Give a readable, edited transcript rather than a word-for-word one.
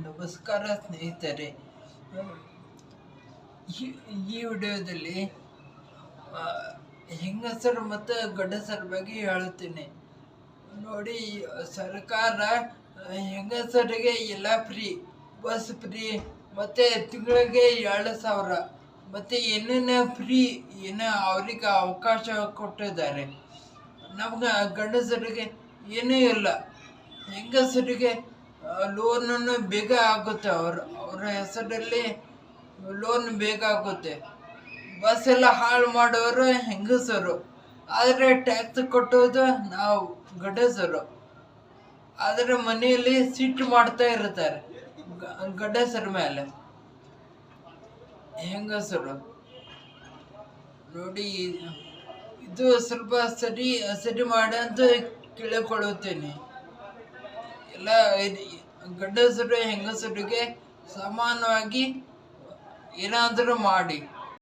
ನಮಸ್ಕಾರ ಸ್ನೇಹಿತರೆ. ಈ ಈ ವಿಡಿಯೋದಲ್ಲಿ ಆ, ಹೆಂಗಸರು ಮತ್ತು ಗಂಡಸರ ಬಗ್ಗೆ ಹೇಳುತ್ತೇನೆ. ನೋಡಿ, ಸರ್ಕಾರ ಹೆಂಗಸರಿಗೆ ಎಲ್ಲ ಫ್ರೀ, ಬಸ್ ಫ್ರೀ, ಮತ್ತು ತಿಂಗಳಿಗೆ 2,000 ಮತ್ತು ಏನೇನು ಫ್ರೀ ಏನೋ ಅವ್ರಿಗೆ ಅವಕಾಶ ಕೊಟ್ಟಿದ್ದಾರೆ. ನಮ್ಗೆ ಗಂಡಸರಿಗೆ ಏನೂ ಇಲ್ಲ. ಹೆಂಗಸರಿಗೆ ಲೋನನ್ನು ಬೇಗ ಆಗುತ್ತೆ, ಅವರ ಹೆಸರಲ್ಲಿ ಲೋನ್ ಬೇಗ ಆಗುತ್ತೆ. ಬಸ್ ಎಲ್ಲ ಹಾಳು ಮಾಡೋರು ಹೆಂಗಸರು, ಆದರೆ ಟ್ಯಾಕ್ಸ್ ಕಟ್ಟೋದು ನಾವು ಗಂಡಸರು. ಆದರೆ ಮನೆಯಲ್ಲಿ ಸಿಟ್ಟು ಮಾಡ್ತಾ ಇರ್ತಾರೆ ಗಂಡಸರ ಮೇಲೆ ಹೆಂಗಸರು. ನೋಡಿ, ಇದು ಸ್ವಲ್ಪ ಸರಿ ಮಾಡಿ ಅಂತ ಕೇಳಿಕೊಳ್ಳುತ್ತೇನೆ. ಎಲ್ಲ ಗಂಡಸರು ಹೆಂಗಸರಿಗೆ ಸಮಾನವಾಗಿ ಏನಾದರೂ ಮಾಡಿ.